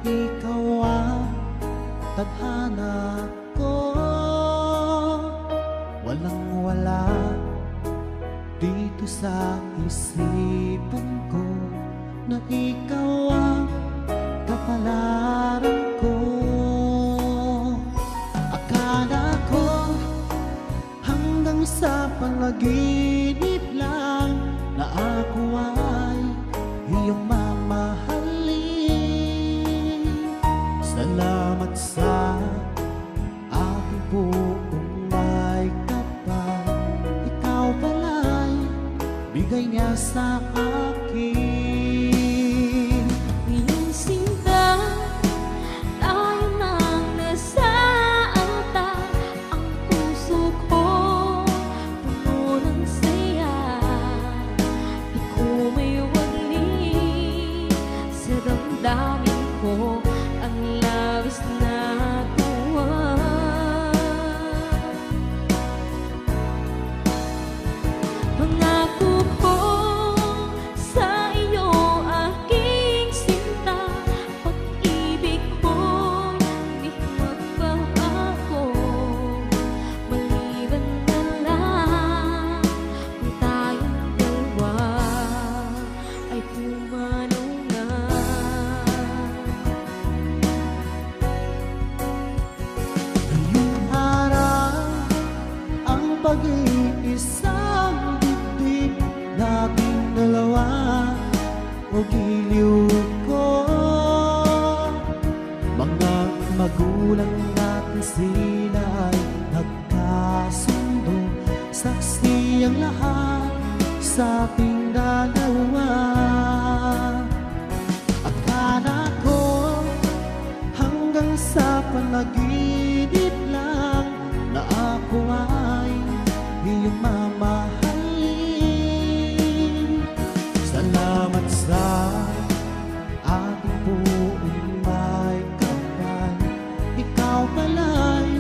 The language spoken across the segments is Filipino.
ikaw ang tadhana ko. Walang wala dito sa isipan ko, na ikaw ang kapalaran ko. Akala ko hanggang sa panaginip lang na ako ay iyong mamahalin. Salamat sa aking buong may kapal, ikaw pala'y bigay niya sa akin. Iyong sinta, tayo nang nasaanta. Ang puso ko puno ng saya. Di ko may wali sa damdamin ko ang labis na tuwa. Pangako ko sa iyo, aking sinta, pag-ibig ko'y di magbabago. Maliban na lang kung tayong dalawa ay pumanaw na. Ngayong araw ang pag-iisang dibdib, laging dalawa o giliw ko. Mga magulang natin sila ay nagkasundo, saksi ang lahat sa ating dalawa. Akala ko hanggang sa panaginip lang na ako ay iyong mamahalin. Salamat sa ating buong may kapal, ikaw pala'y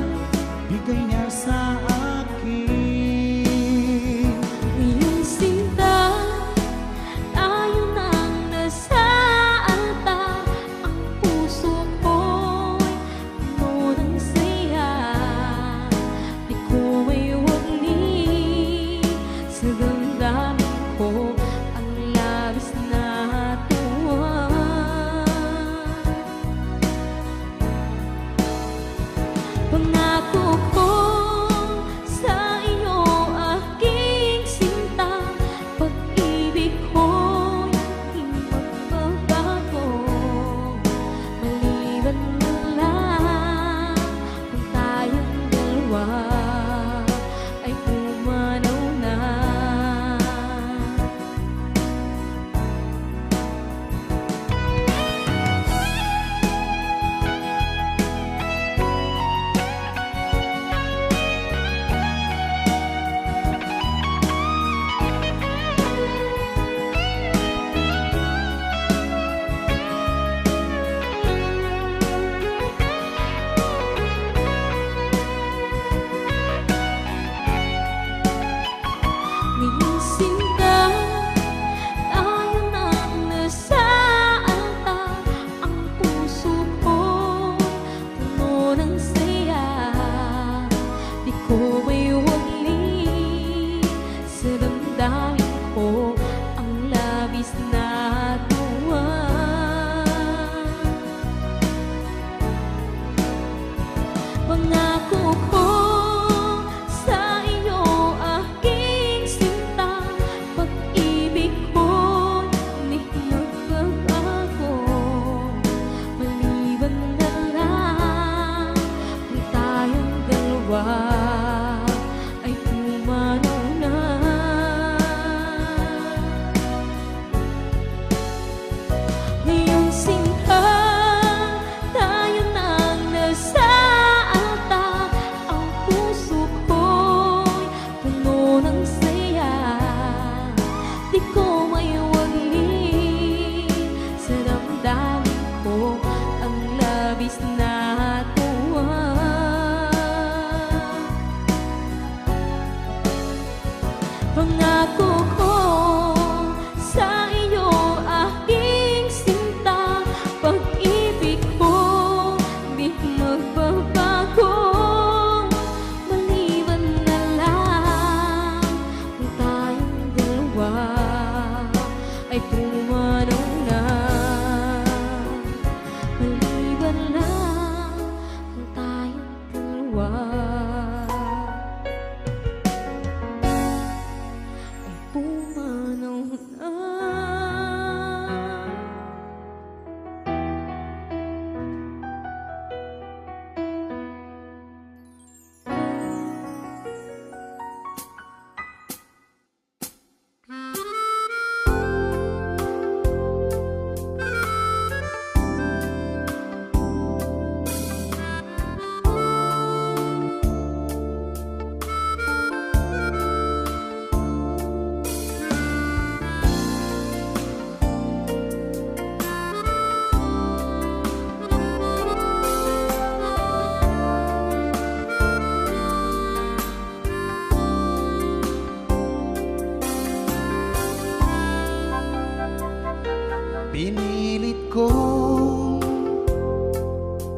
Pinilit kong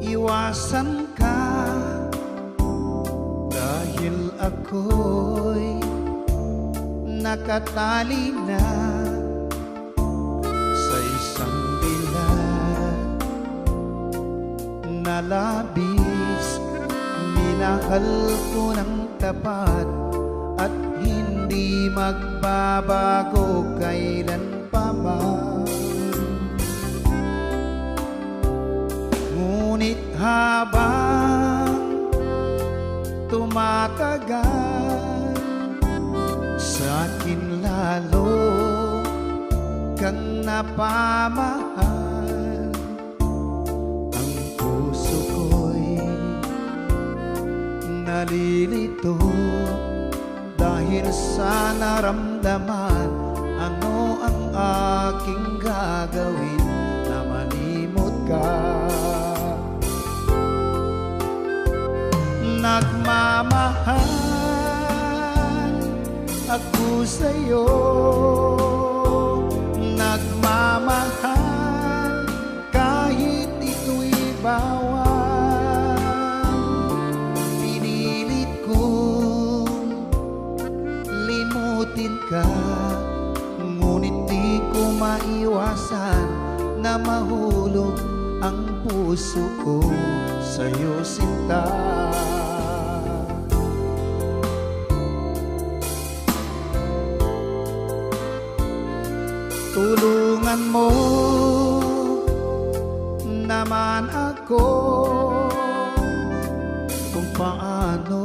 iwasan ka dahil ako'y nakatali na sa isang bilag na labis. Minahal ko ng tapat at hindi magbabago kailan pa man. Ngunit habang tumatagal, sa'kin lalo kang napamahal. Ang puso ko'y nalilito dahil sa naramdaman. Ano ang aking gagawin na malimot ka? Nagmamahal ako sa'yo, nagmamahal kahit ito'y bawal. Pinilit kong limutin ka, ngunit di ko maiwasan na mahulog ang puso ko sa'yo, sinta. Tulungan mo naman ako kung paano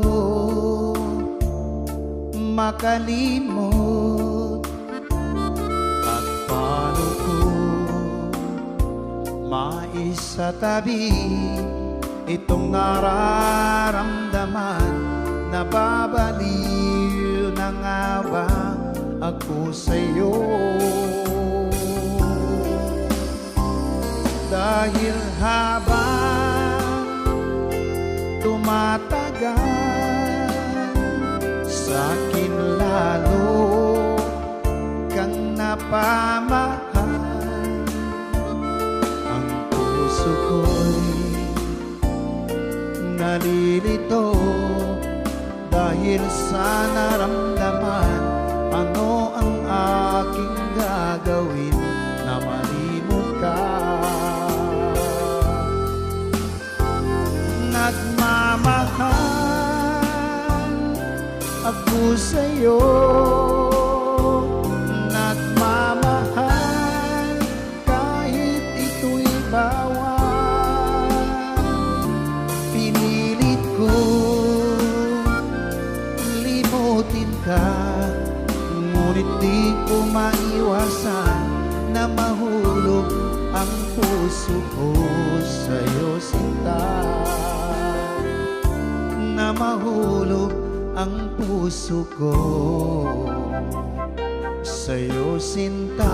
makalimot at paano ko maisatabi itong nararamdaman. Nababaliw na nga ba ako sa'yo? Dahil habang tumatagal, sa'kin lalo kang napamahal. Ang puso ko'y nalilito dahil sa naramdaman. Ano ang aking gagawin na malimot ka? Nagmamahal ako sa'yo, nagmamahal kahit ito'y bawal. Pinilit ko limutin ka, ngunit di ko maiwasan na mahulog ang puso ko sa'yo, sinta. Na mahulog ang puso ko sa'yo, sinta.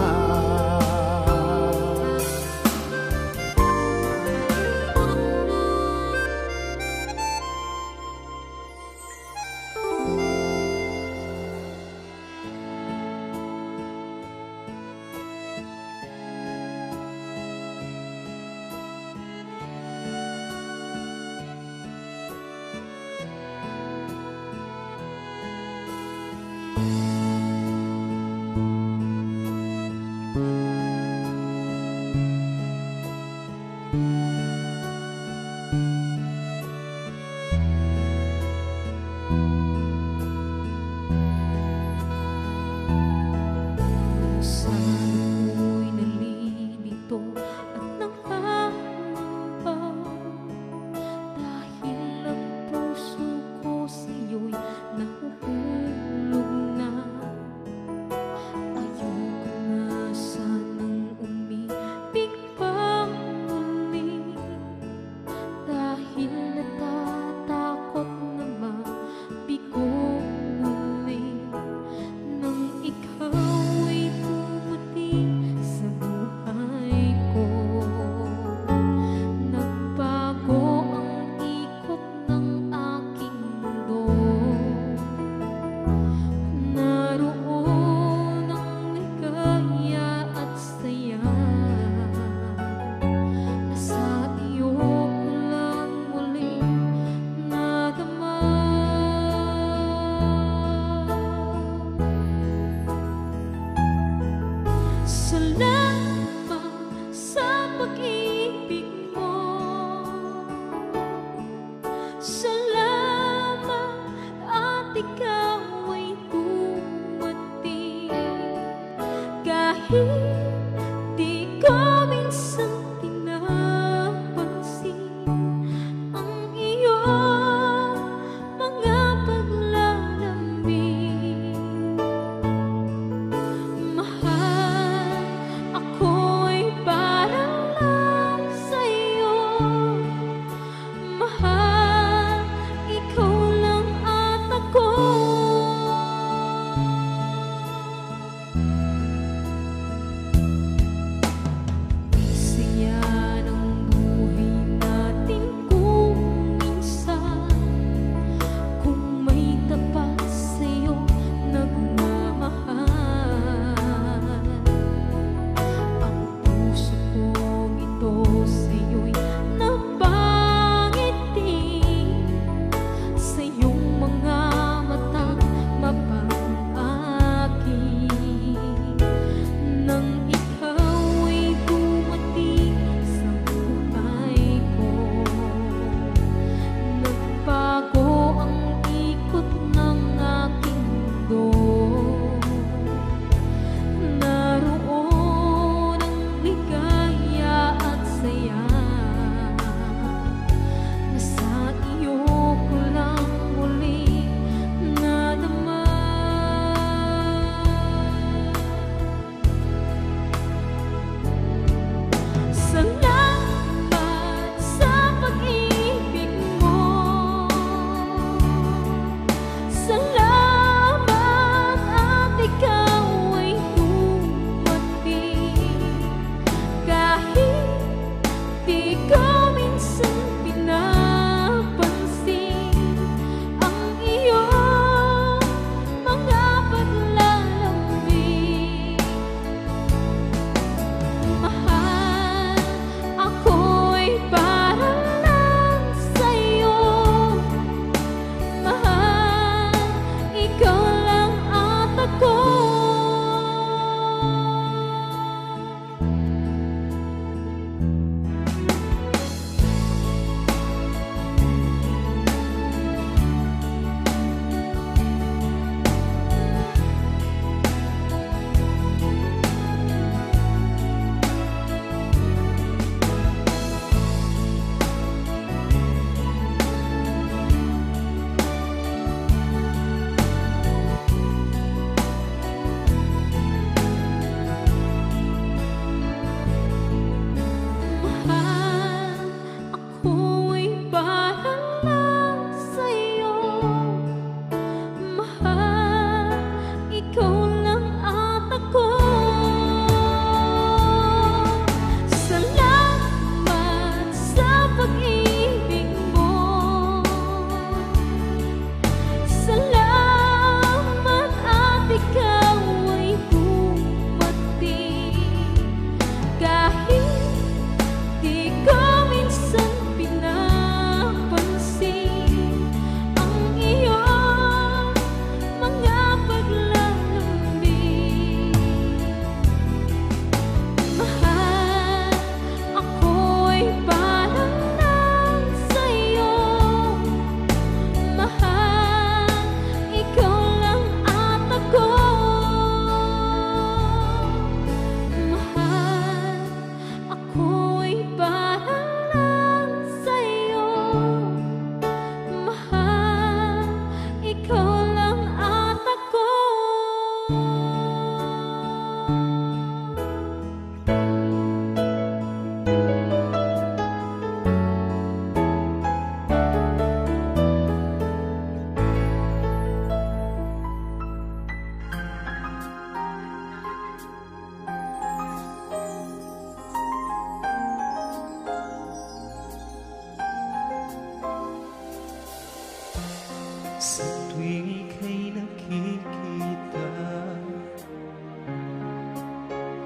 tuwing ika'y nakikita,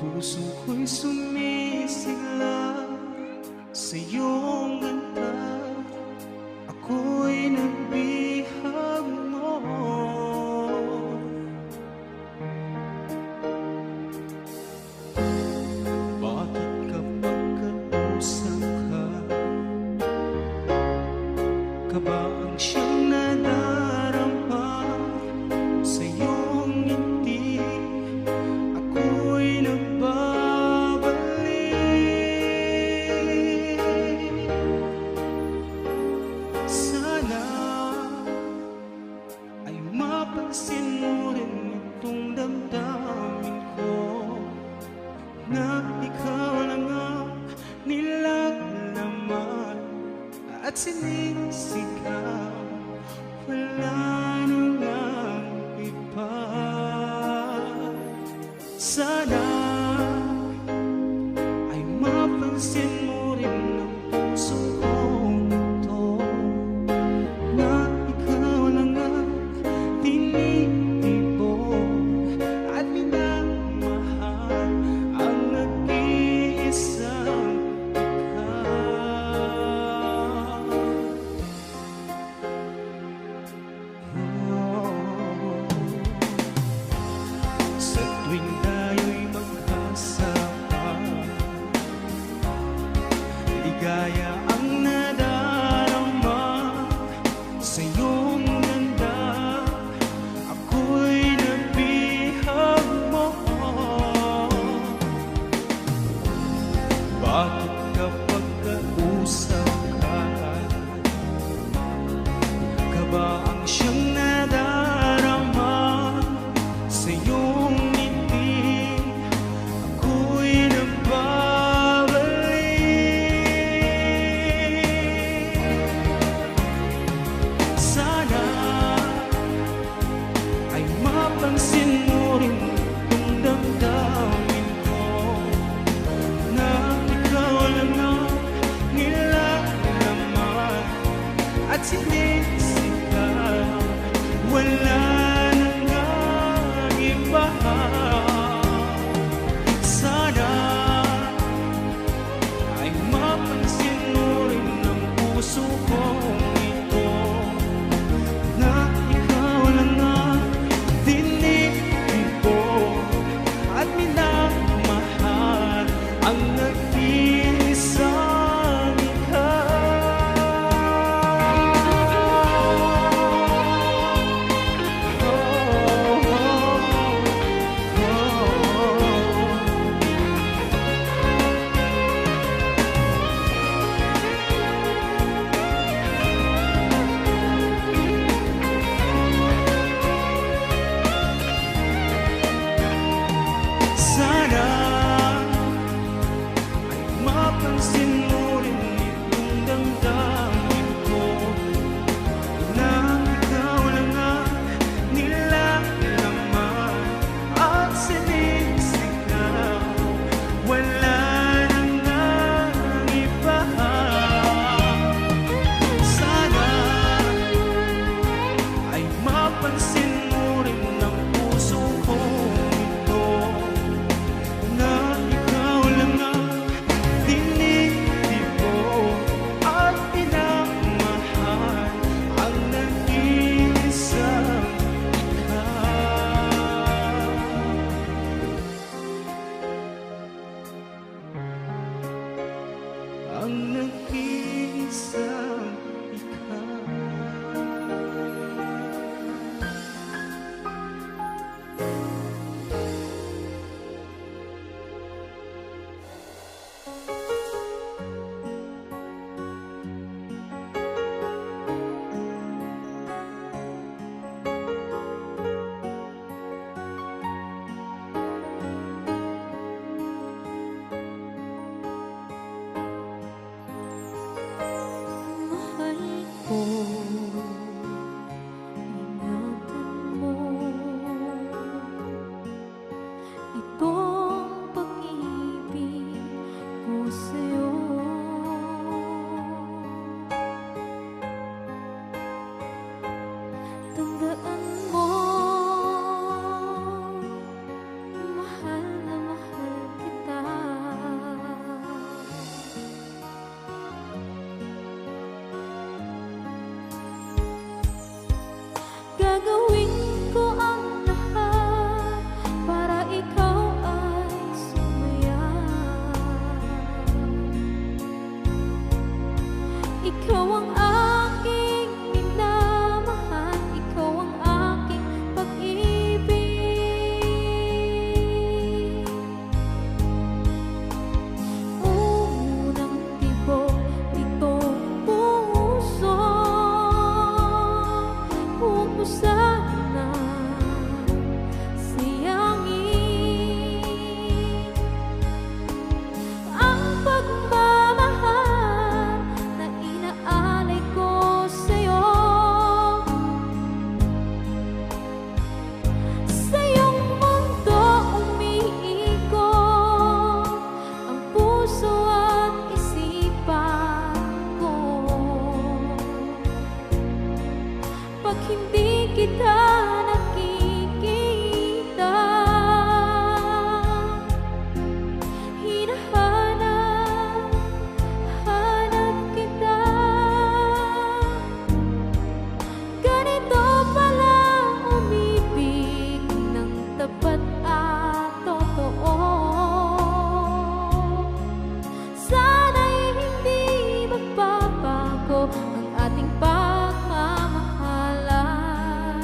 puso ko'y sumisigla sa iyong ganda. Ako'y nagbihag mo. Bakit kapag kausap ka ba ang siyang nadarama sa iyong ngiti? Ako'y nagbabalik. Sana ay mapansin mo rin itong damdamin ko, na ikaw lang ang nilalaman at sinisigaw. Wala nang ang iba. Sana ay mapansin mo rin ang puso kong ito, na ikaw lang ang tinitibok at minamahal ang nag-iisang sa tuwing tayo'y magkasama, ligaya ang nadarama sa iyong ganda. Ako'y nabihag mo. Bakit kapag kausap ka ba ang siyang nadarama sa iyong ngiti? Ako'y nagbabalik. Sana ay mapansin mo rin kung damdamin ko, na ikaw lang ang nilalaman at sinisigaw. Wala nang ang iba. Sana ay mapansin mo rin ang puso kong ito, na ikaw lang ang tinitibok at minamahal ang nag-iisang Sana ay mapansin mo rin itong damdamin ko, na ikaw lang ang nilalaman at sinisigaw. Wala nang ang iba. Sana ay mapansin mo rin ang puso kong ito, na ikaw lang ang tinitibok at pinamahal ang nag-iisang ikaw. Ang nag-iisang ikaw. puso at isipan ko. Pag hindi kita nakikita, hinahanap kita. Ganito pala umibig ng tapat at totoo. Sana'y hindi magbabago ang ating pagmamahalan.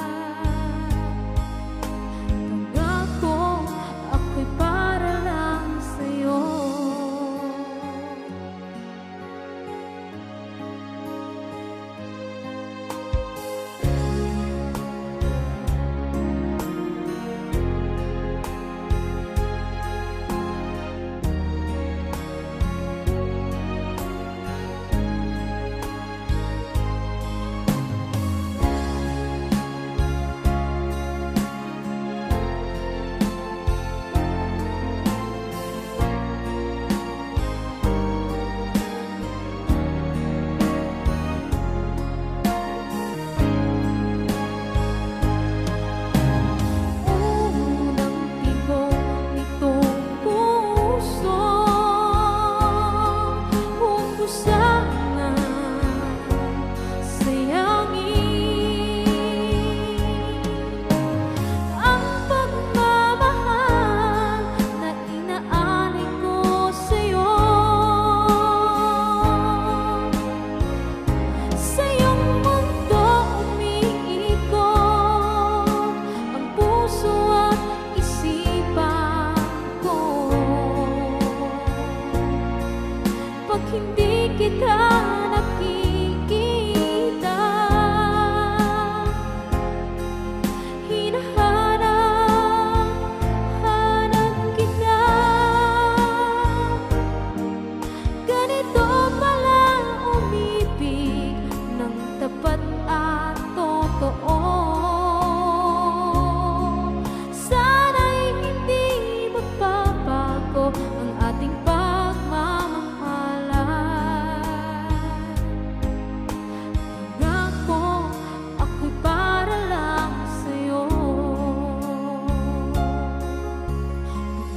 Pangako, ako'y para lang sa'yo. Unang tibok nitong puso, huwag ko sana sayangin ang pagmamahal na inaalay ko sa'yo. Sa iyong mundo umiikot ang puso at isipan ko. Pag hindi kita nakikita, hinahanap kita. Ganito pala umibig ng tapat at totoo. Sana'y hindi magbabago ang ating pagmamahalan. Pangako, ako'y para lang sa'yo.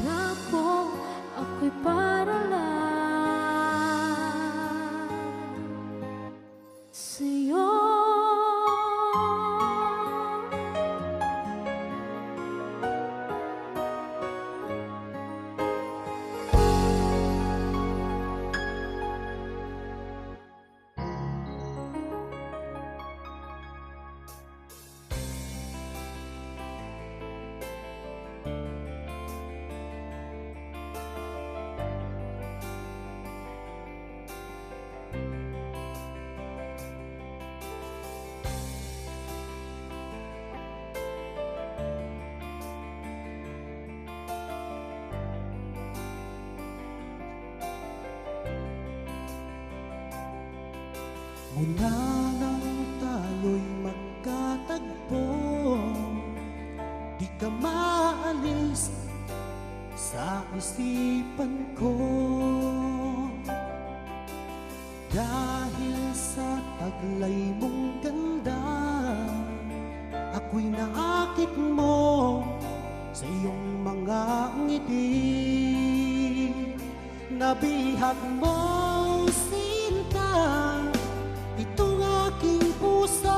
Pangako, ako'y para lang sa'yo. Mula nang tayo'y magkatagpo, di ka maalis sa isipan ko. Dahil sa taglay mong ganda, ako'y naakit mo sa iyong mga ngiti. Nabihag mo, sinta, itong aking puso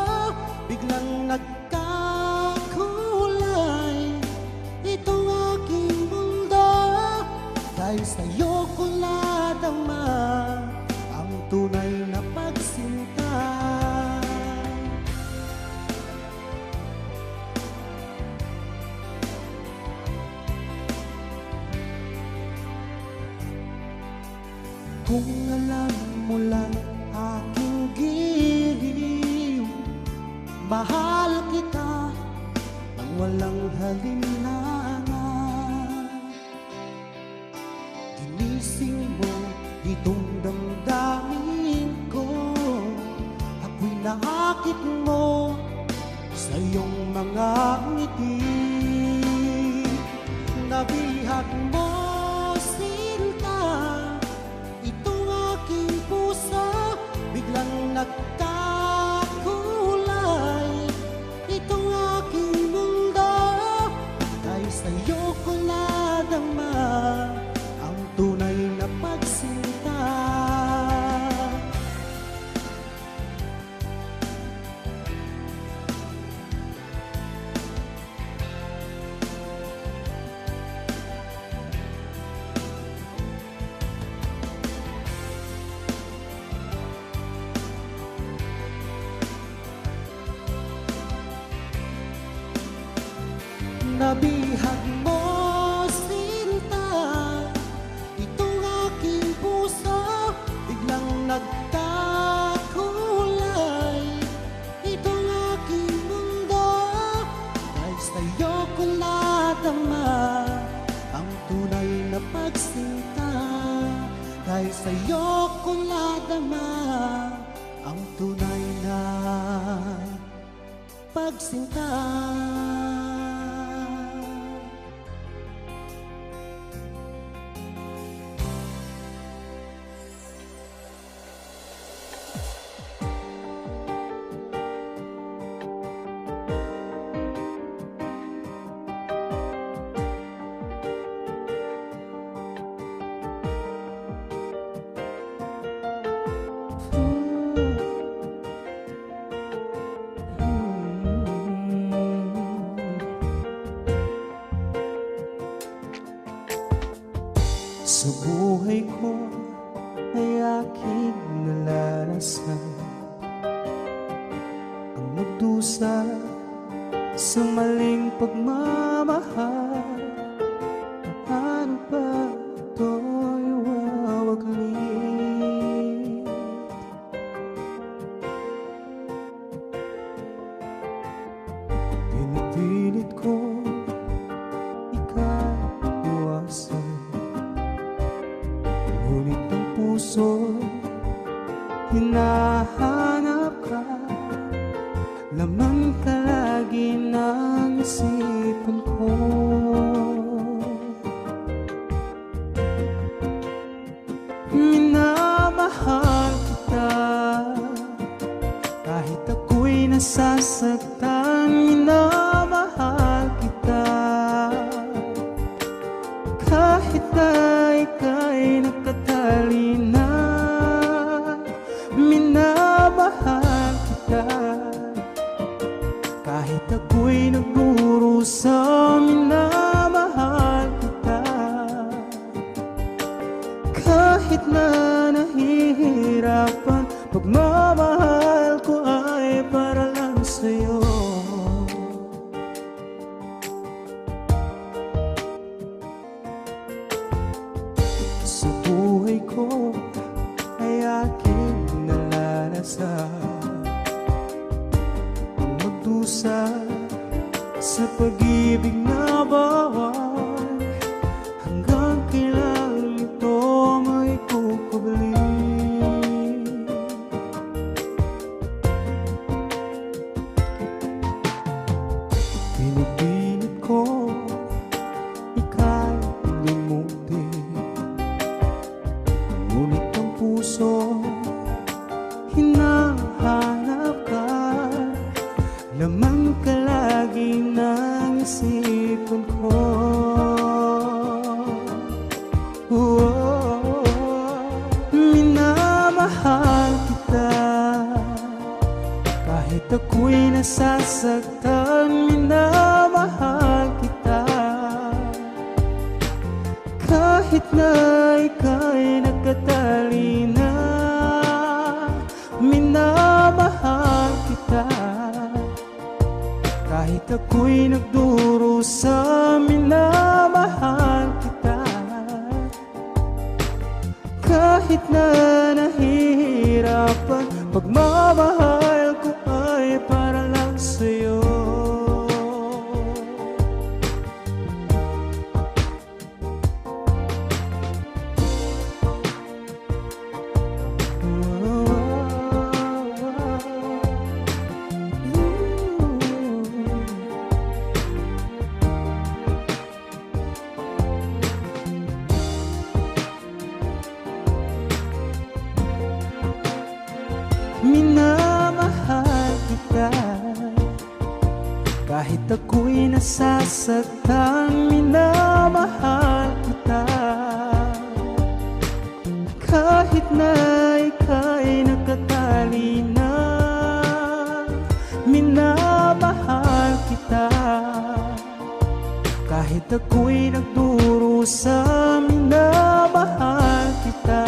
biglang nagkakulay. Itong aking mundo, dahil sa'yo ko nadama ang tunay na pagsinta. Kung alam mo lang aking giliw, mahal kita nang walang halinlangan. Ginising mo itong damdamin ko, ako'y naakit mo sa iyong mga ngiti. Nabihag mo, sinta, nabihag mo, sinta, itong aking puso biglang nagkakulay. Itong aking mundo, dahil sa'yo ko nadama ang tunay na pagsinta. Dahil sa'yo ko nadama ang tunay na pagsinta. Sa buhay ko ay aking nalalasan ang magdusa sa maling pagmamahal. Paano ba ito'y wawaglit? Pinipilit ko ikaiwasan, ngunit ang puso hinahanap ka. Lamang ka lagi ng isipan ko. Minamahal kita kahit ako'y nasasaktan. Minamahal kita kahit na ika'y nakatali na. Minamahal kita kahit ako'y nagdurusa. Minamahal kita kahit na nahihirapan. Pagmamahal ko ay para lang sa'yo. Sa buhay ko ay aking nalalasan ang magdusa sa pag-ibig na bawal. Hanggang kailan ito may kukubli? Pinipilit ko ika'y limutin, ngunit ang puso hinahanap ka. Lamang ka lagi ng isipan ko. Minamahal kita kahit ako'y nasasaktan. Minamahal kita kahit na ika'y nakatali na. Minamahal kita kahit ako'y nagdurusa. Minamahal kita kahit na nahihirapan. Pagmamahal ko ay para lang sa'yo. Minamahal kita kahit ako'y nasasaktan. Minamahal kita kahit na ika'y nakatali na. Minamahal kita kahit ako'y nagdurusa. Minamahal kita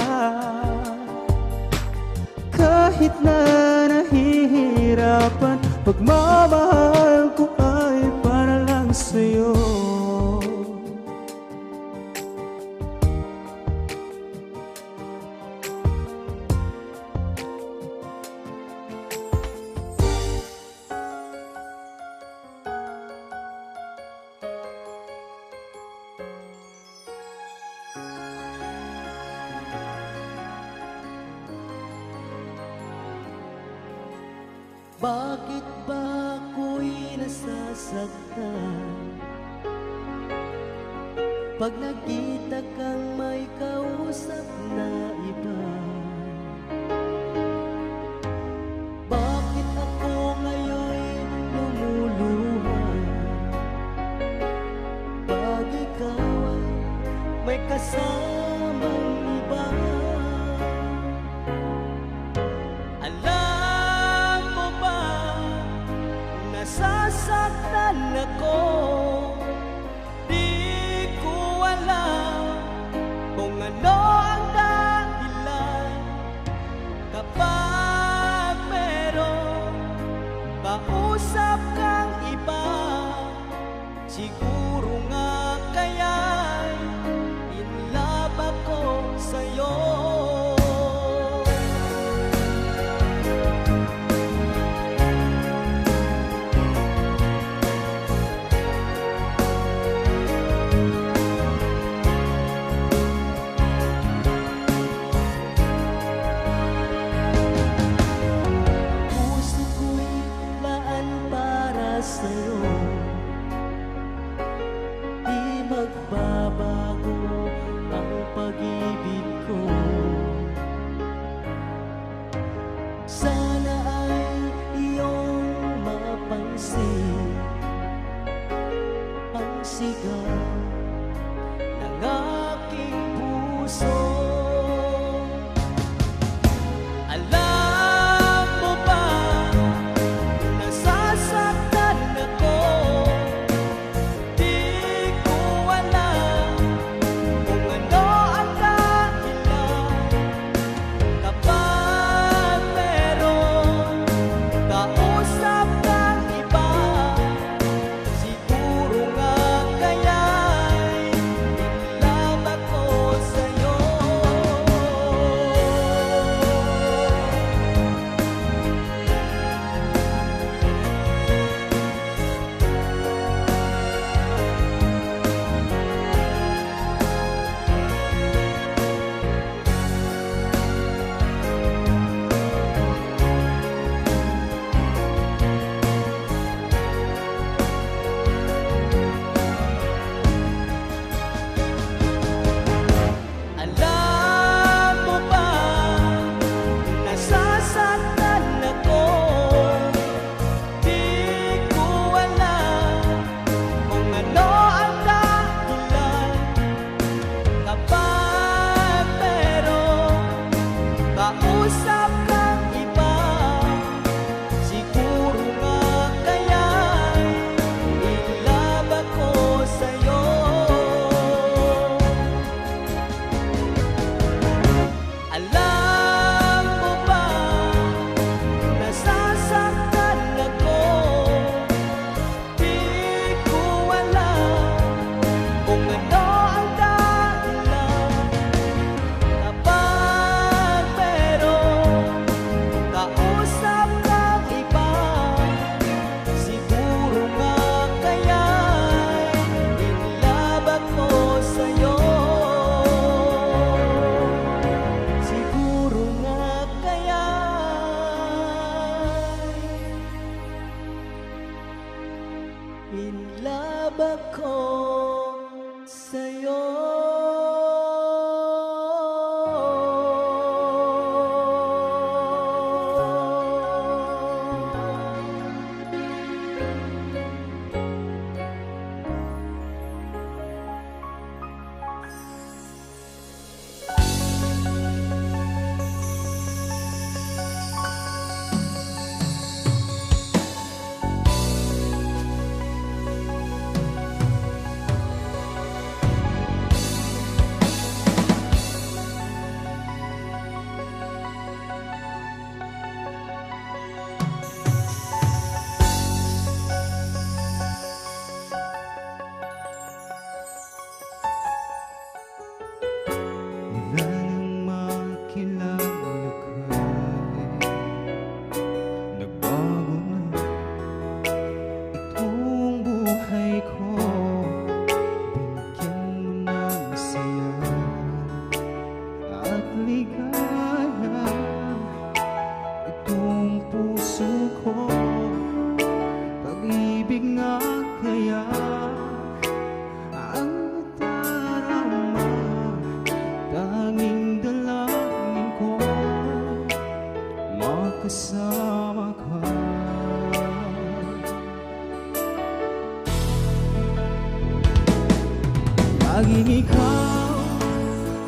kahit na nahihirapan. Pagmamahal ko ay para lang sa'yo. Bakit ba ako'y nasasaktan pag nakita kang may kausap na iba? Bakit ako ngayon'y lumuluha pag ikaw ay may kasamang iba? Alam mo ba, nasasaktan ako. Di ko alam kung ano ang dahilan kapag meron kausap kang iba. Siguro nga kaya'y in love ako sa'yo. Puso ko'y laan para sa'yo, di magbabago ang pag-ibig ko. Sana ay iyong mapansin ang sigaw ng aking puso. Alam mo ba, nasasaktan ako. Di ko alam kung ano ang dahilan kapag meron kausap kang iba. Siguro nga kaya'y in love ako sa'yo. Alam mo ba, nasasaktan ako. Di ko alam kung ano ang dahilan kapag meron kausap kang iba. Siguro nga kaya'y in love ako sa'yo. Alam mo ba, nasasaktan ako. Di ko alam kung ano ang dahilan kapag meron kausap kang iba. Siguro nga kaya'y in love ako sa'yo. Siguro nga kaya'y in love ako sa'yo. Wala nang makilagay, nagbago na itong buhay ko. Binigyan mo ng saya at ligaya itong puso ko. kasama ka. Laging ikaw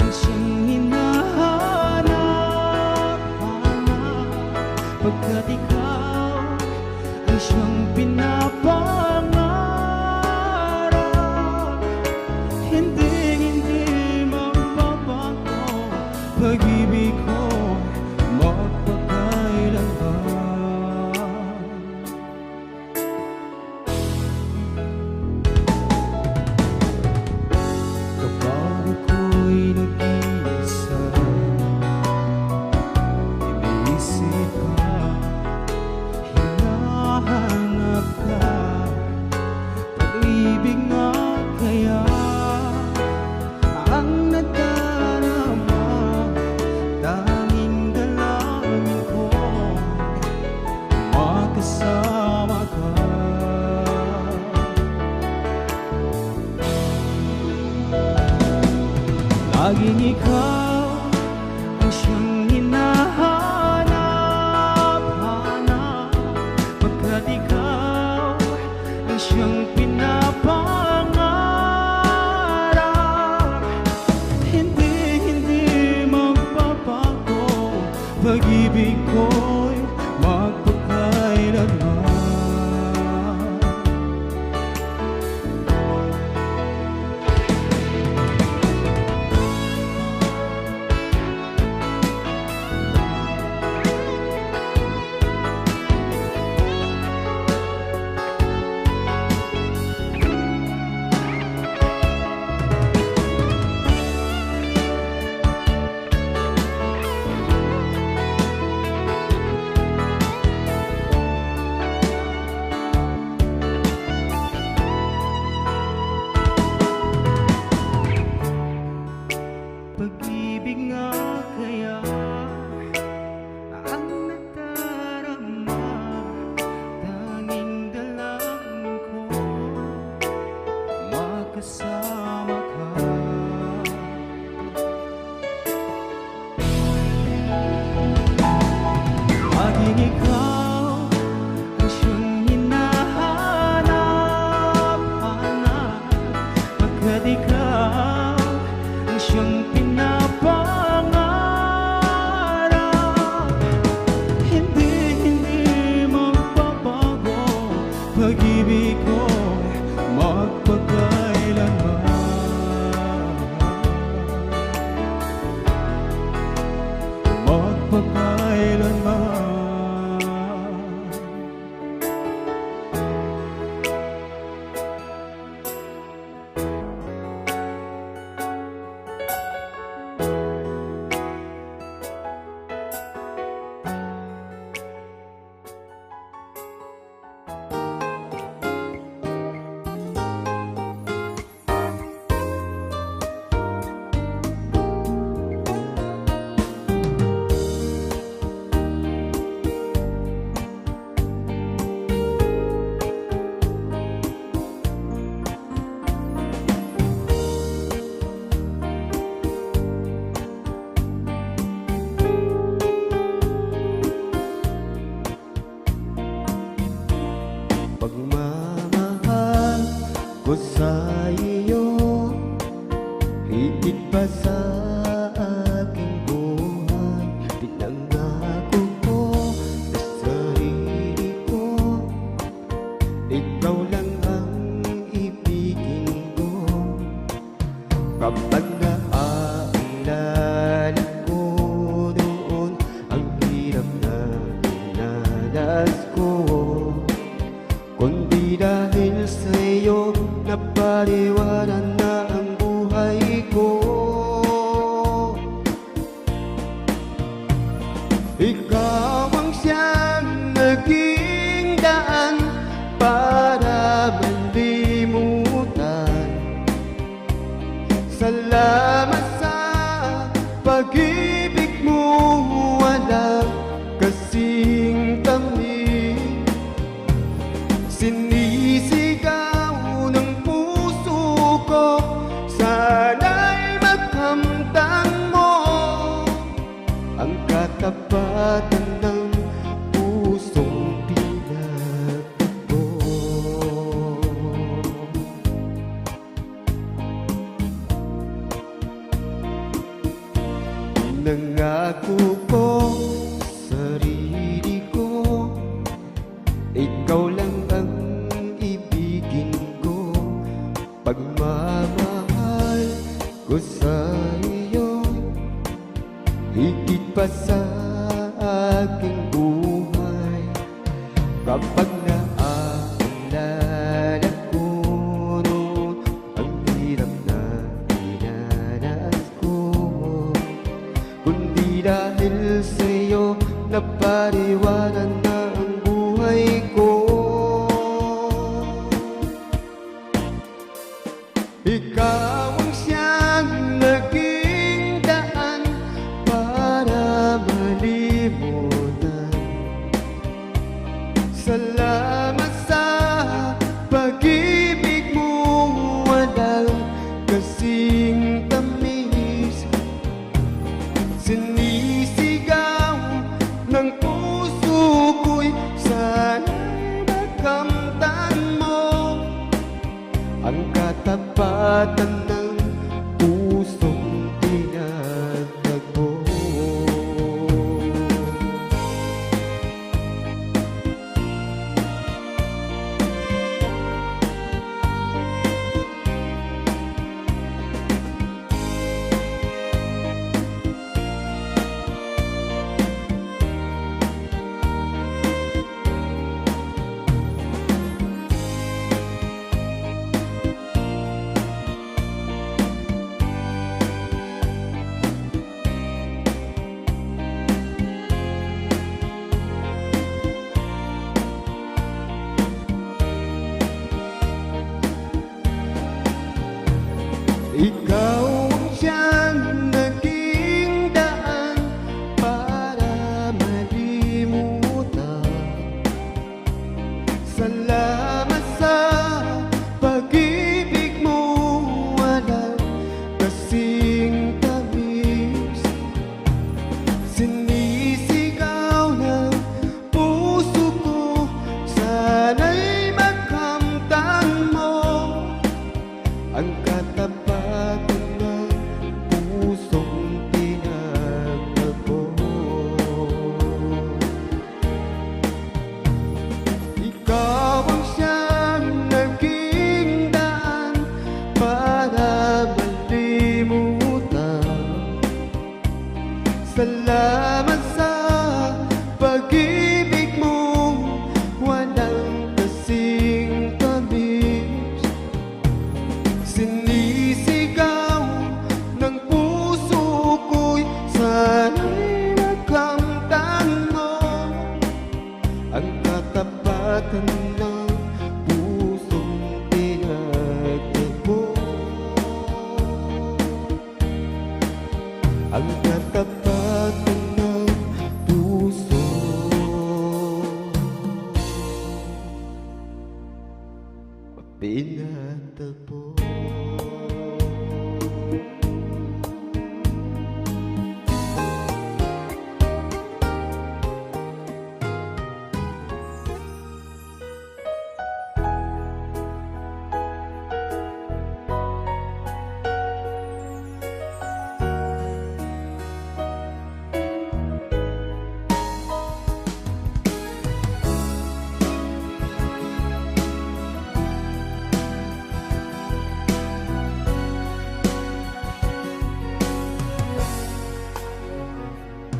ang siyang hinahanap-hanap, pagkat ikaw ang siyang pinapangarap. Hindi magbabago, pag-ibig ko magpakailanman. Kapag ako'y nag-iisa, iniisip ka, hinahanap ka, pag-ibig nga kaya ang nadarama, tanging dalangin ko makasama ka. Laging ikaw ang siyang hinahanap-hanap, pagkat ikaw ang siyang pinapangarap. Hindi magbabago, pag-ibig ko'y magpakailanman. Pag-ibig nga kaya ang nadarama, tanging dalangin ko makasama ka. Laging ikaw ang siyang hinahanap-hanap, pagkat ikaw ang siyang pinapangarap. Hindi magbabago, pag-ibig ko magpakailanman. Magpakailanman. Pagmamahal ko sa iyo, higit pa sa aking buhay. Pinangako ko sa sarili ko, ikaw lang ang ibigin ko. Kapag naaalala ko doon ang hirap na dinanas ko, kundi dahil sa iyo napaliwanan na ang buhay ko. Ikaw ang siyang naging daan para malimutan. Salamat sa pag-ibig mo, walang kasing tamis. Sinisigaw ng puso ko, sana'y magkamtan mo ang katapatan ng Nangako ko sarili ko, ikaw lang ang ibigin ko. Pagmamahal ko sa iyo, higit pa sa aking buhay. Kapag naaalala ko noon ang hirap na dinanas ko, kundi dahil sa'yo napariwanan na ang buhay ko. Ikaw ang siyang naging daan para malimutan. Salamat sa pag-ibig mo, walang kasing tamis. Sinisigaw ng puso ko'y sana'y makamtan mo ang katapatan ng pusong tinatagpo. Ikaw ang siyang naging daan para malimutan. Salamat sa pag-ibig mo, walang kasing tamis. Sinisigaw ng puso ko, sana'y makamtan mo ang katapatan ng pusong tinatagpo. Ikaw ang siyang naging daan para malimutan. Salamat sa pag-ibig mo, walang kasing tamis. Sinisigaw ng puso ko'y sana'y makamtan mo ang katapatan ng pusong tinatagpo. Ang katapatan ng puso pinatagpo.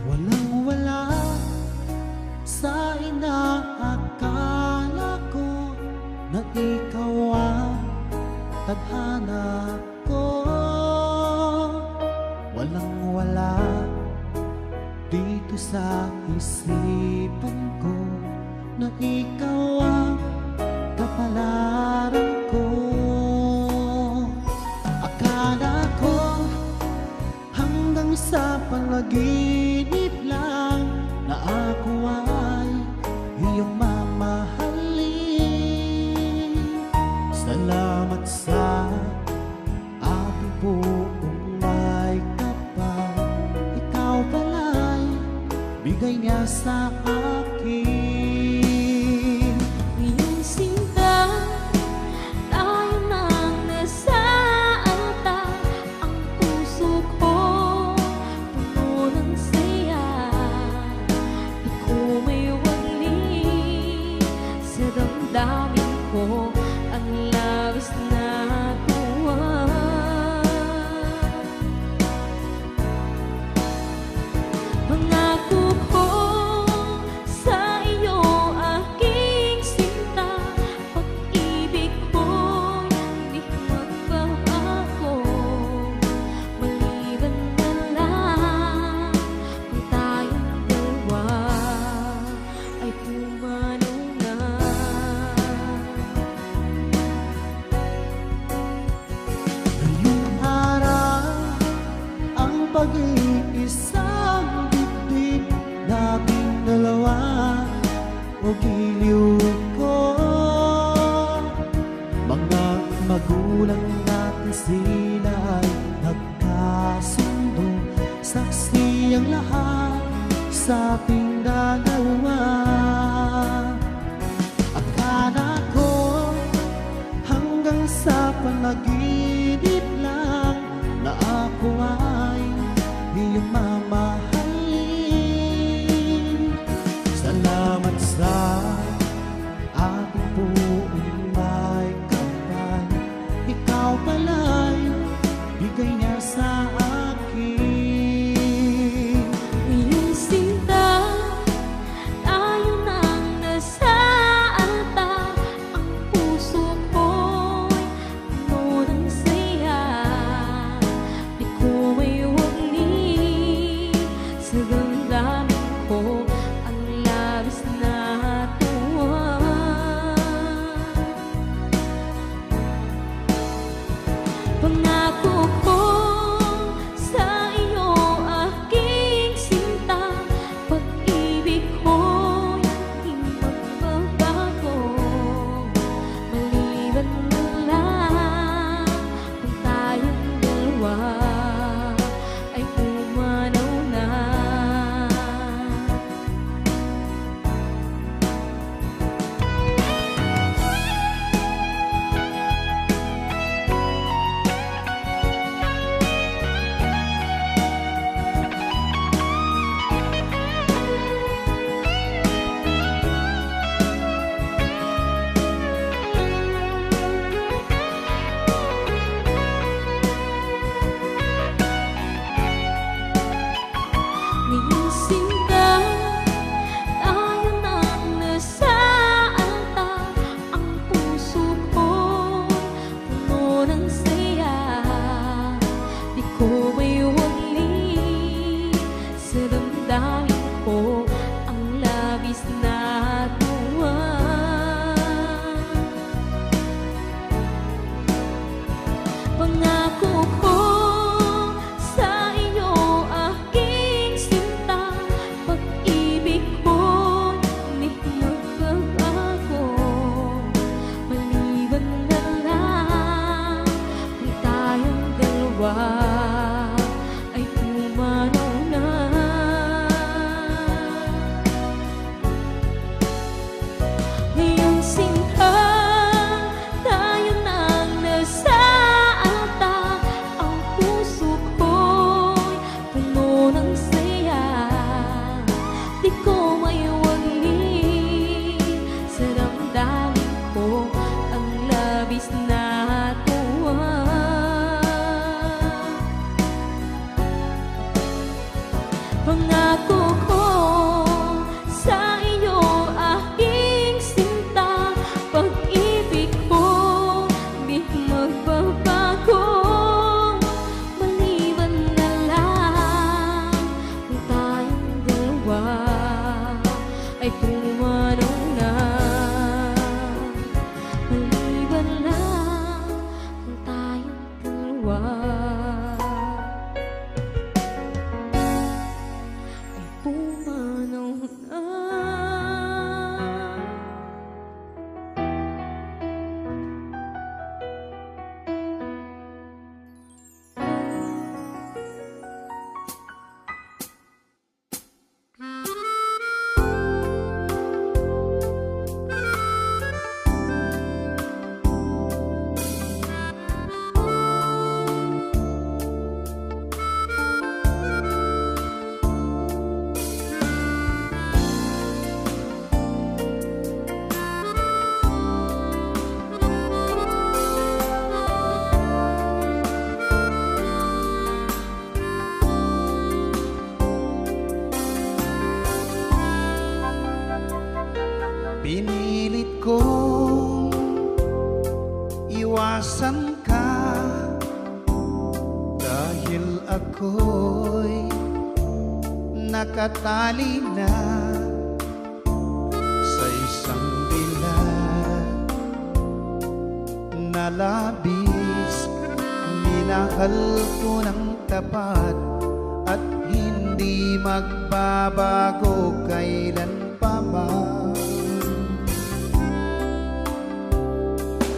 Walang-wala sa inaakala ko na ikaw ang tadhana ko. Walang-wala dito sa isipan ko na ikaw ang kapalaran ko. Akala ko hanggang sa panaginip lang na ako ay iyong mamahalin. Salamat sa aking buong may kapal, ikaw pala'y bigay niya sa akin. Iyong sinta, tayo nang nasa altar. Ang puso ko puno ng ang lahat sa ating dalawa. Akala ko hanggang sa panaginip lang na ako ay iyong mamahalin. Salamat sa ating buong may kapal. Ikaw pala'y bigay niya sa akin. Iyong sinta, tayo nang nasa altar. Ang puso ko'y puno ng saya. Di ko maiwagli sa damdamin ko ang labis na tuwa. Pangako ko sa iyo, aking sinta, pag-ibig ko'y hindi magbabago. Maliban na lang kung tayong dalawa ay pumanaw na. Ngayong sinta, tayo nang nasa altar. Ang puso ko'y puno ng saya. Di ko maiwagli sa damdamin ko ang labis na tuwa. Pangako ko sa iyo, aking sinta, pag-ibig ko'y hindi magbabago. Maliban na lang kung tayong dalawa ay pumanaw na. Ngayong sinta, tayo nang nasa altar. Ang puso ko'y puno ng saya. Di ko maiwagli sa damdamin ko ang labis na tuwa. Pangako ko sa iyo, aking sinta, pag-ibig ko di magbabago. Maliban na lang kung tayong dalawa ay pumanaw na. Maliban lang kung tayong dalawa ay pumanaw na. Pinilit kong iwasan ka dahil ako'y nakatali na sa isang dilag na labis. Minahal ko ng tapat at hindi magbabago kailan pa man.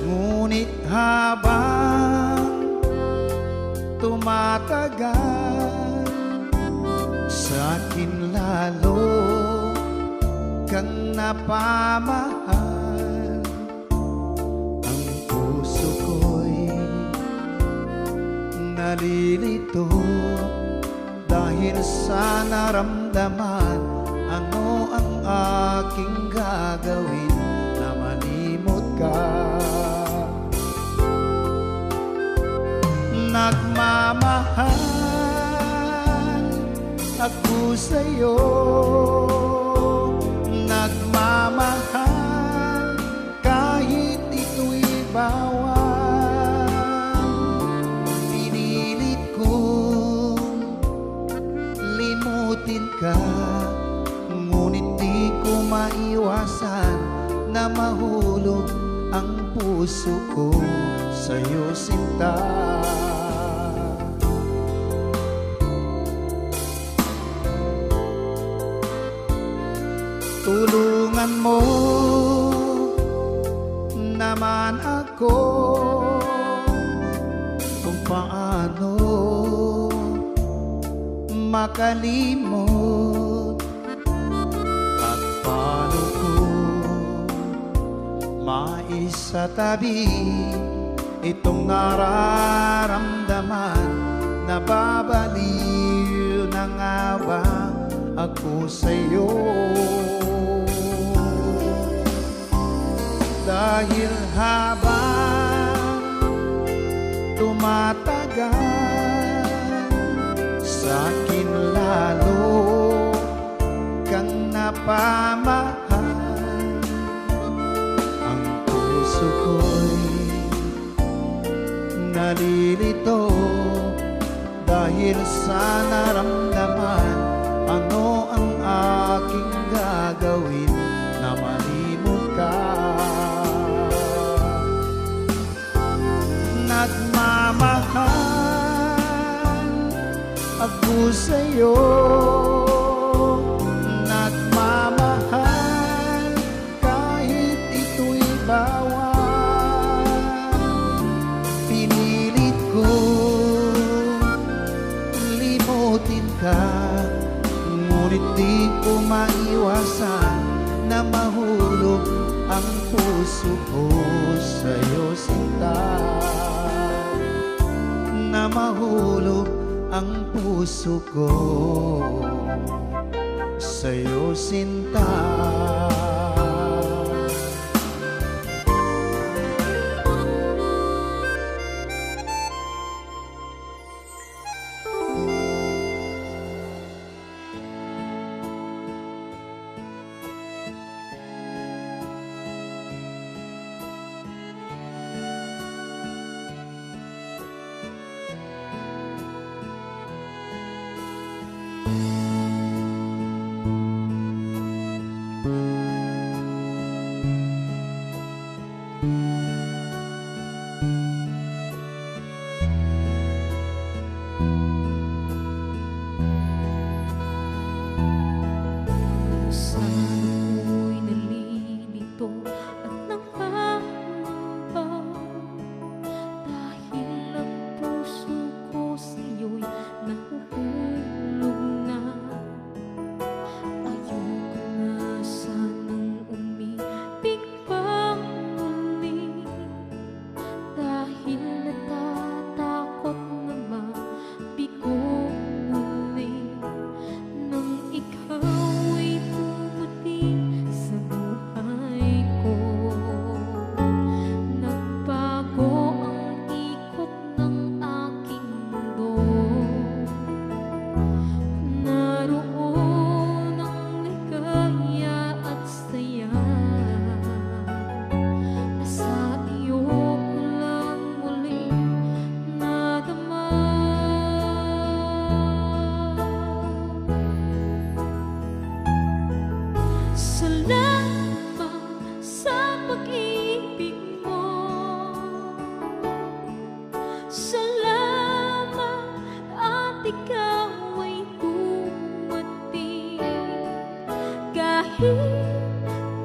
Ngunit habang tumatagal, sa Sa'kin lalo kang napamahal. Ang puso ko'y nalilito dahil sa naramdaman. Ano ang aking gagawin na malimot ka? Nagmamahal ako sa'yo, nagmamahal kahit ito'y bawal. Pinilit kong limutin ka, ngunit di ko maiwasan na mahulog ang puso ko sa'yo, sinta. Tulungan mo naman ako kung paano makalimot at paano ko maisatabi itong nararamdaman. Nababaliw na nga ba ako sa'yo? Dahil habang tumatagal, sa'kin lalo kang napamahal. Ang puso ko'y nalilito dahil sa naramdaman. Ano ang aking gagawin na malimot ka? Nagmamahal ako sa'yo, nagmamahal kahit ito'y bawal. Pinilit ko limutin ka, ngunit di ko maiwasan na mahulog ang puso ko sa'yo, sinta. Na mahulog ang puso ko sa'yo, sinta.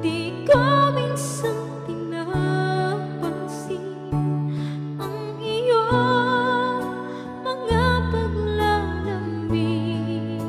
Di ko minsan pinapansin ang iyong mga paglalamig.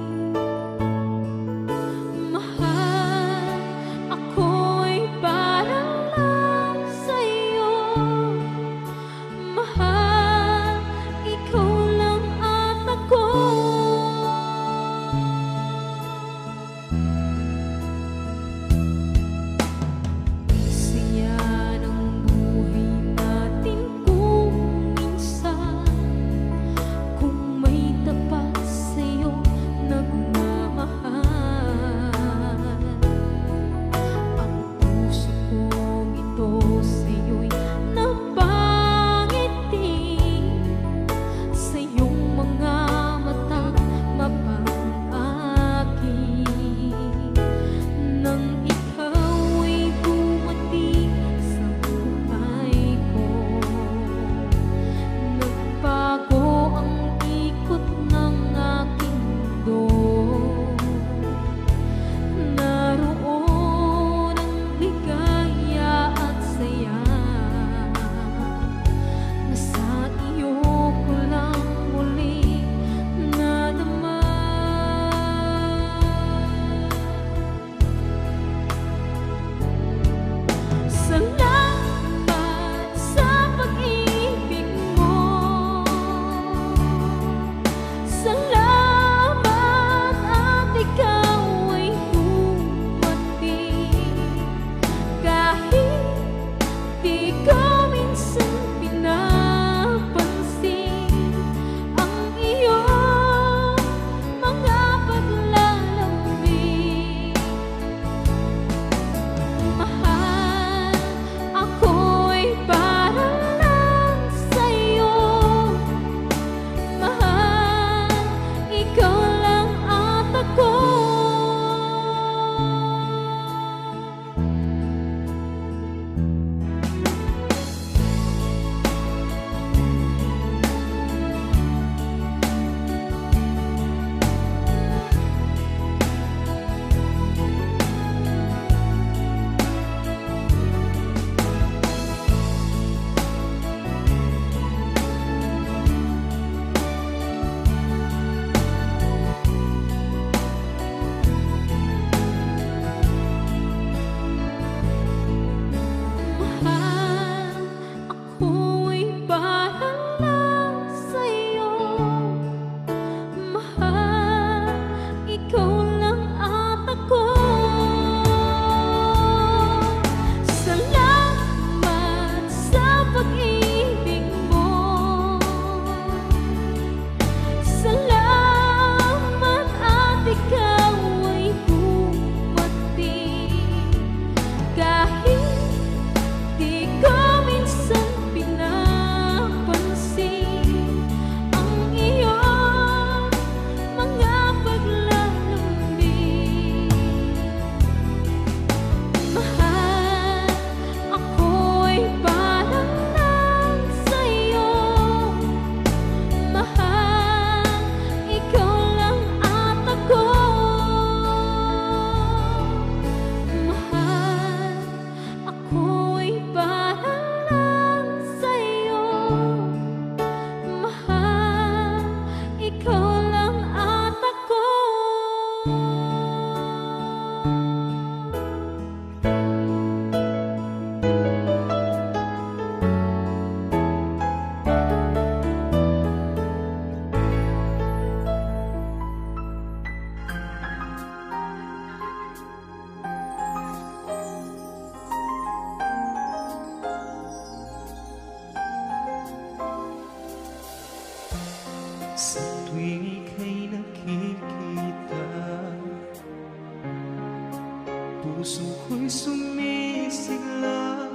Puso ko'y sumisigla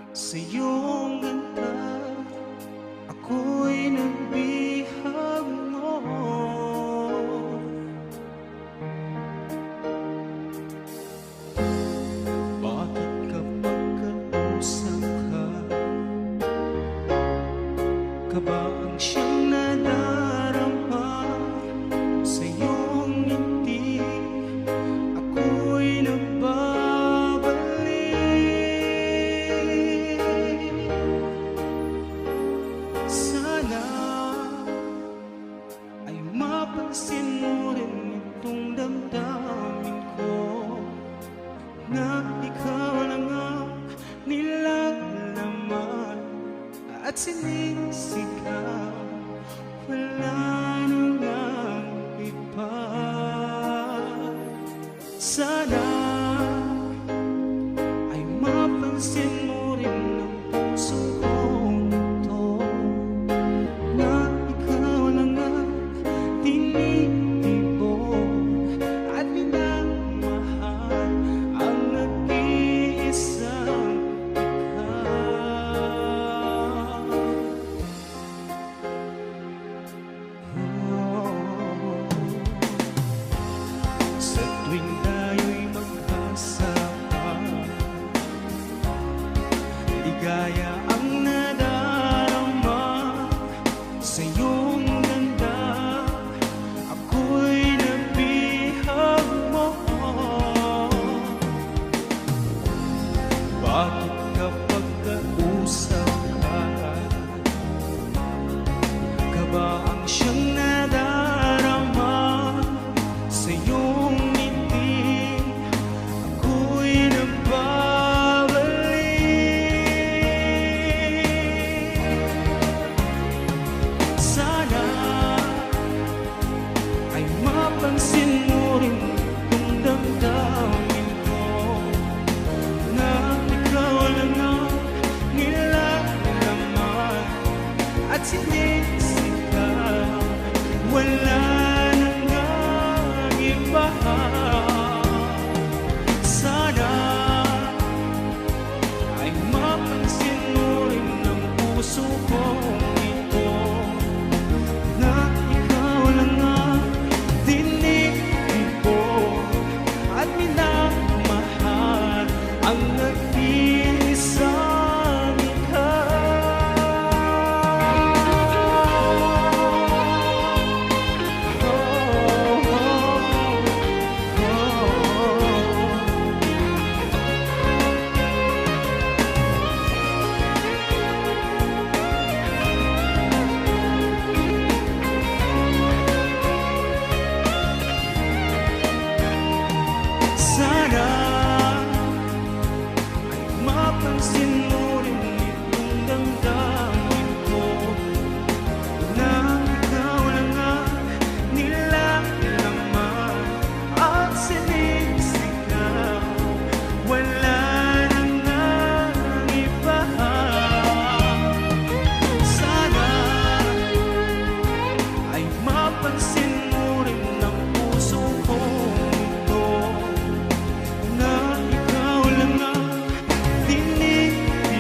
sa iyong ganda. Ako'y nagbihag mo. Bakit kapag kausap ka ba ang siyang nadarama sa iyong ngiti? Ako'y nagbabalik. Sana ay mapansin mo rin itong damdamin ko, na ikaw lang ang nilalaman at sinisigaw. Wala nang iba. Sana ay mapansin mo rin ang puso kong ito, na ikaw lang ang tinitibok at minamahal ang nag-iisang sa tuwing tayo'y magkasama, ligaya ang nadarama sa iyong ganda. Ako'y nabihag mo. Bakit kapag kausap ka ba ang siyang nadarama sa iyong ngiti? Ako'y nagbabalik. Sana ay mapansin mo rin itong damdamin ko, na ikaw lang ang nilalaman at sinisigaw. Wala nang iba. Sana ay mapansin mo rin ang puso kong ito, na ikaw lang ang tinitibok at minamahal ang nag-iisang sana ay mapansin mo rin itong damdamin ko, na ikaw lang ang nilalaman at sinisigaw. Wala nang iba. Sana ay mapansin mo rin ang puso kong ito, na ikaw lang ang tinitibok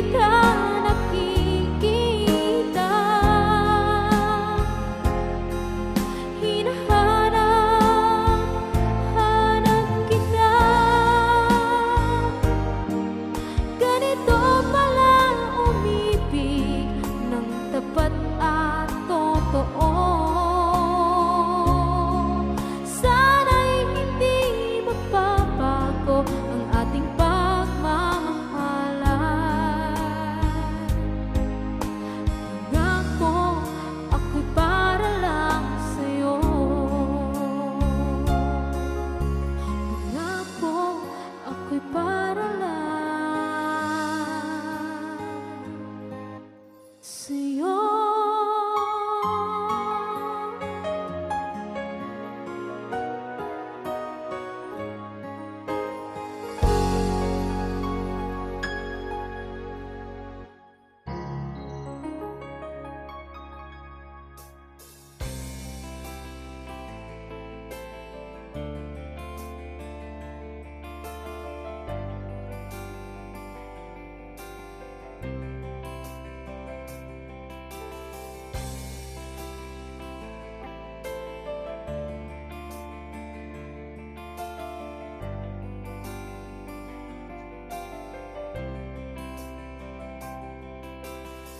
kita nakikita. Hinahanap kita. Ganito pala umibig ng tapat at totoo. Sana'y hindi magbabago ang ating pagmamahalan. Pangako, ako'y para lang sa'yo. Pangako, ako'y para lang sa'yo.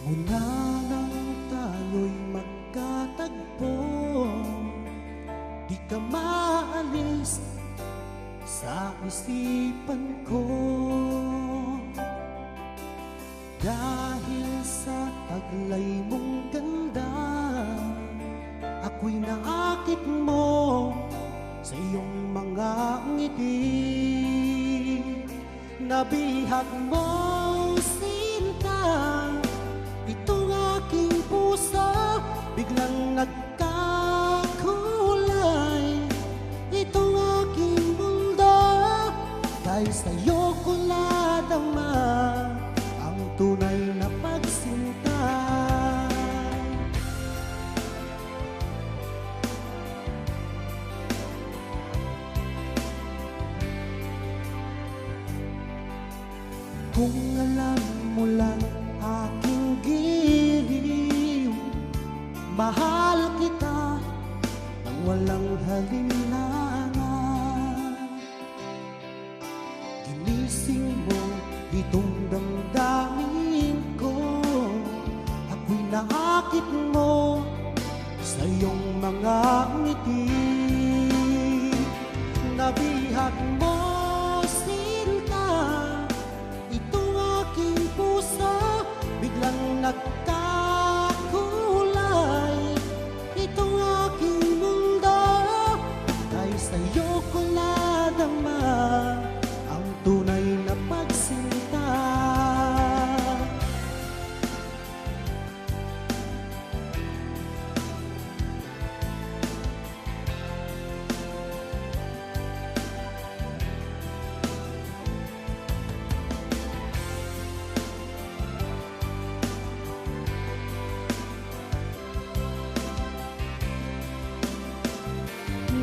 Mula nang tayo'y magkatagpo, di ka maalis sa isipan ko. Dahil sa taglay mong ganda, ako'y naakit mo sa iyong mga ngiti. Nabihag mo, sinta, itong aking puso biglang nagkakulay. Itong aking mundo, dahil sa'yo ko nadama ang tunay na pagsinta. Kung alam mo lang aking giliw, mahal kita nang walang halinlangan. Ginising mo itong damdamin ko, ako'y naakit mo sa iyong mga ngiti. Nabihag mo, sinta, itong aking puso biglang nagkakulay. Itong aking mundo, dahil sa'yo ko nadama ang tunay na pagsinta.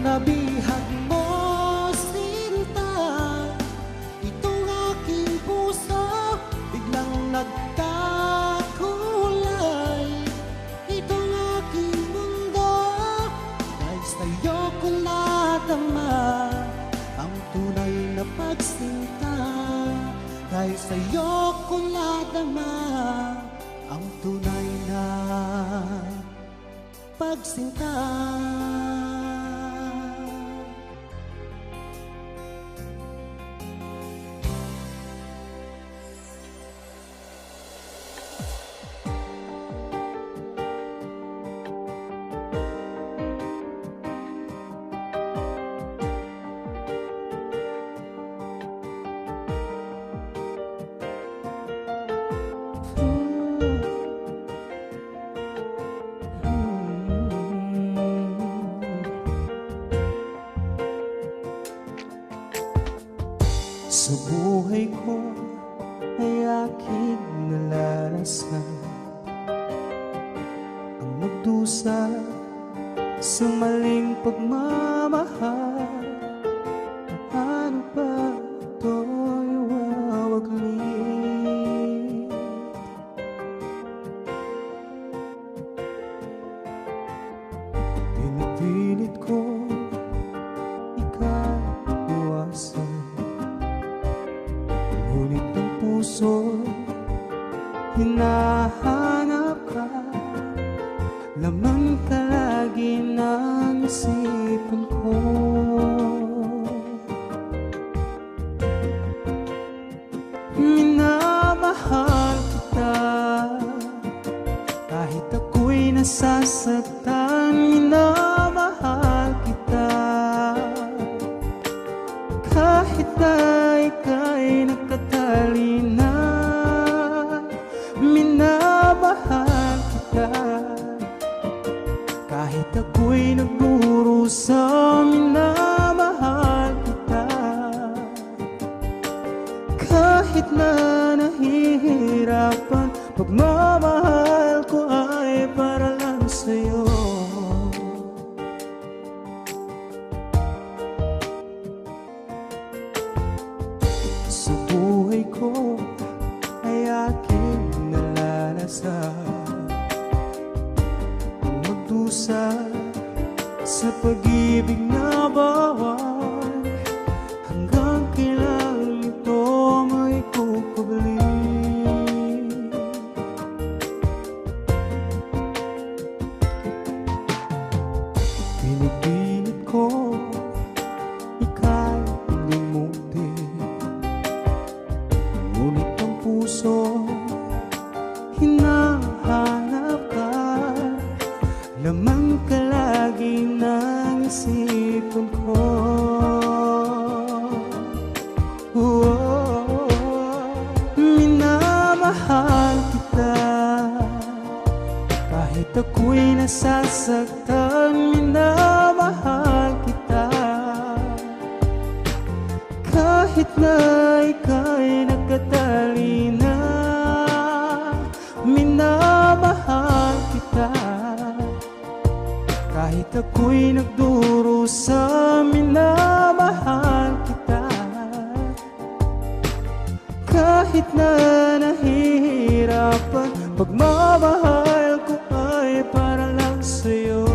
Nabihag mo, sinta, itong aking puso biglang nagkakulay. Itong aking mundo, dahil sa'yo ko nadama ang tunay na pagsinta. Dahil sa'yo ko nadama ang tunay na pagsinta. Sa buhay ko ay aking nalalasan ang magdusa sa maling pagmamahal. Paano ba ito'y wawagli? hinahanap ka, lamang ka lagi ng isipan ko. Minamahal kita, kahit ako'y nasasaktan. Minamahal kita, kahit na ika'y nagkatali na. Minamahal kita, kahit ako'y nagdurusa. Minamahal kita, kahit na nahihirapan. Pagmamahal ko ay para lang sa'yo. Sa buhay ko ay aking nalalasan ang magdusa sa pag-ibig na bawal, hanggang kailan ito may kukubli. Pinipilit ko ika'y limutin, ngunit ang puso hinahanap ka, lamang ka lagi ng isipan ko. Minamahal kita, kahit ako'y nasasaktan. Minamahal kita, kahit na ika'y nagkatali na. Minamahal kita, kahit ako'y nagdurusa. Minamahal kita, kahit na nahihirapan. Pagmamahal ko ay para lang sa'yo.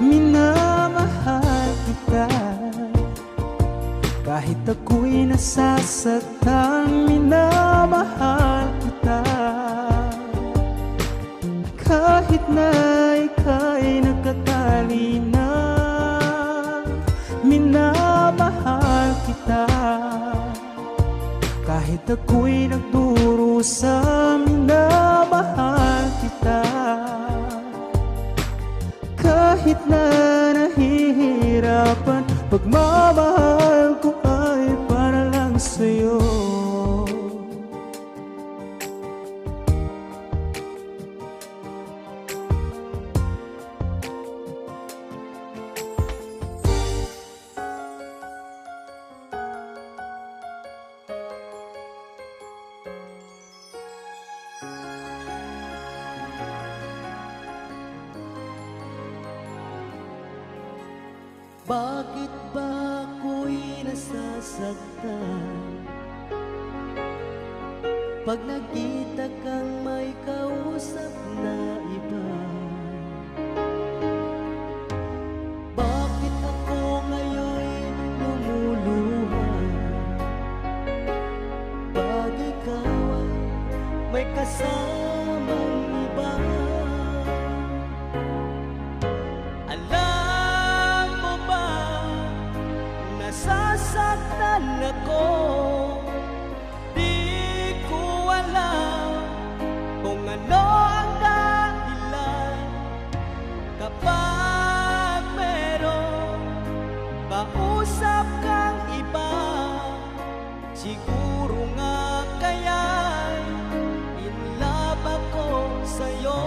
Minamahal kita, kahit ako'y nasasaktan. Minamahal kita, kahit na ika'y nagkatali na. Minamahal kita, kahit ako'y nagdurusa. Minamahal kita, kahit na nahihirapan. Pagmamahal ko ay para lang sa'yo. Bakit ba ako'y nasasaktan pag nakita kang may kausap na iba? Bakit ako ngayon'y lumuluha pag ikaw ay may kasamang iba? Nasasaktan ako, di ko alam kung ano ang dahilan. Kapag meron kausap kang iba, siguro nga kaya'y in love ako sa'yo.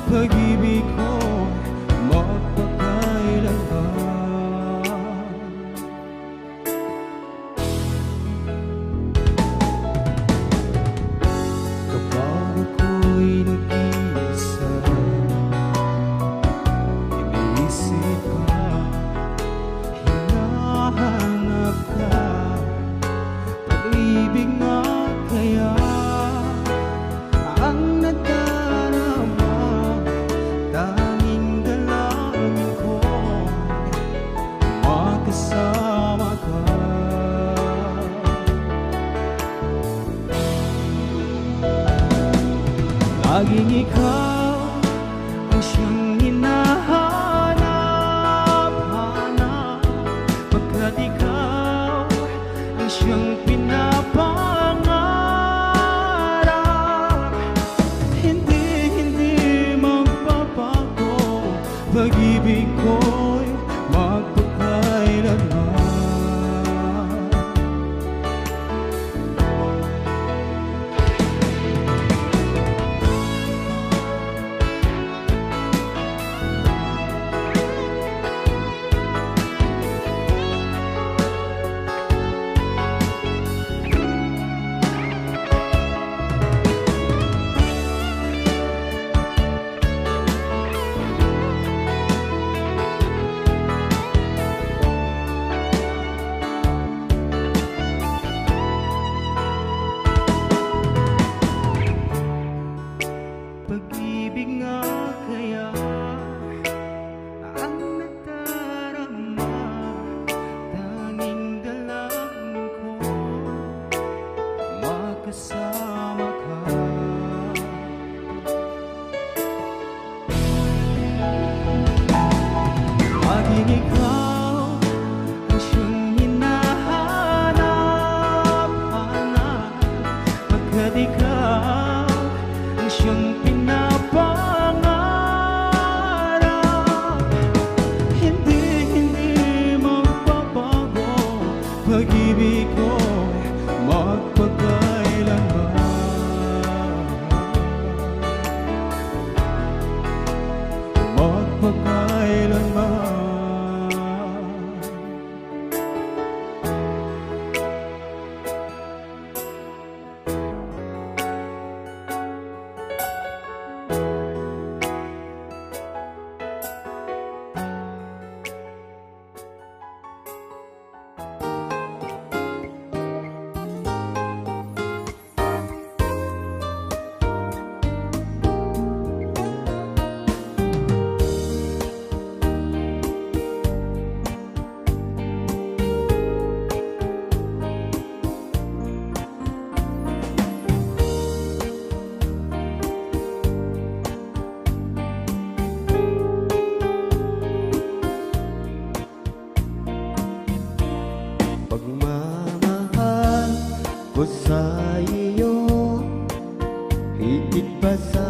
pag-ibig ko magpakailanman. Kapag ako'y nag-iisa, iniisip ka, hinahanap ka, pag-ibig nga kaya ang nadarama, tanging dalangin ko makasama ka. Laging ikaw ang siyang hinahanap-hanap, pagkat ikaw ang siyang pinapangarap. Hindi magbabago, pag-ibig ko'y magpakailanman. Pag-ibig nga kaya ang nadarama, tanging dalangin ko makasama ka. Laging ikaw ang siyang hinahanap-hanap, pagkat ikaw ang siyang pinapangarap. Hindi magbabago, pag-ibig ko magpakailanman. Magpakailanman. Pagmamahal ko sa iyo, higit pa sa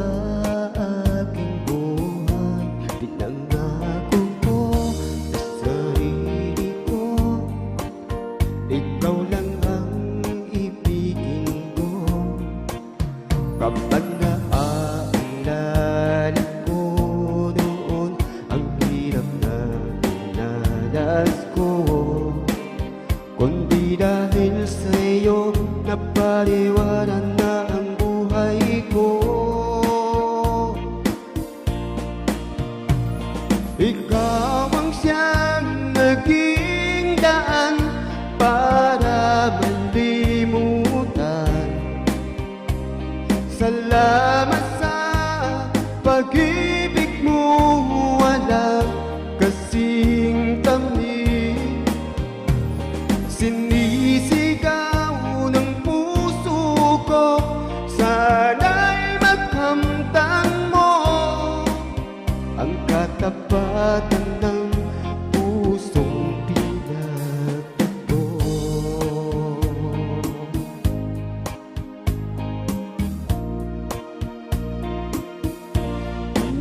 aking buhay. Pinangako ko sa sarili ko, ikaw lang ang ibigin ko. Kapag naaalala ko noon ang hirap na dinanas ko, kundi dahil sa iyo napaliwanan na ang buhay ko. Ikaw ang siyang naging daan para malimutan. Salamat sa pag-ibig mo, walang kasing tamis. Sinisigaw ng puso ko, sana'y magkamtan mo ang katapatan ng pusong pinagtago.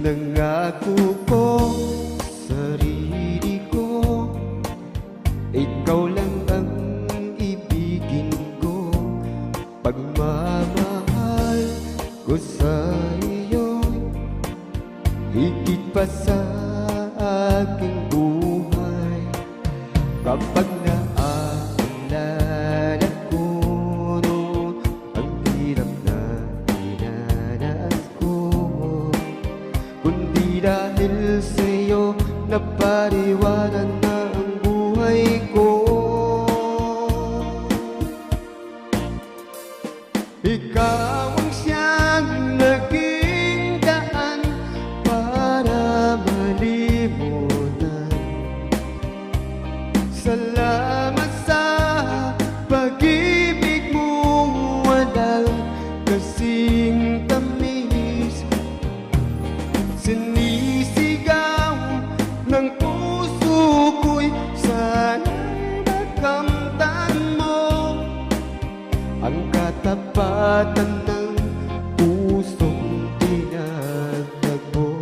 Nangako ko sa sarili ko, ikaw lang ang ibigin ko. Pagmamahal ko sa iyo, ka sa aking buhay. Kapag naaalala ko noon ang hirap na dinanas ko, kundi dahil sa'yo napariwanan na ang buhay ko. Ikaw ang siyang naging daan para malimutan. Salamat sa pag-ibig mo, walang kasing tamis. Sinisigaw ng puso ko'y sana'y makamtan mo ang katapatan ng pusong tinatagpo.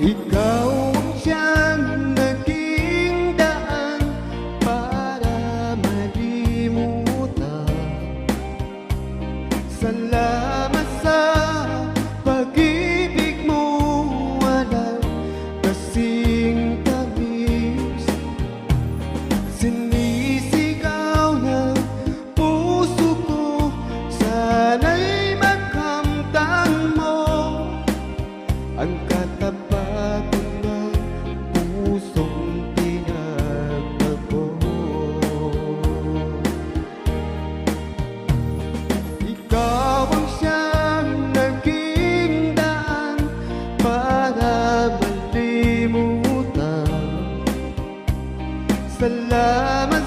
Ikaw ang siyang naging daan para malimutan. Salamat sa pag-ibig mo, walang kasing tamis. Sinisigaw ng puso ko, sana'y makamtan mo ang katapatan ng pusong tinatagpo. Ikaw ang siyang naging daan para malimutan. Salamat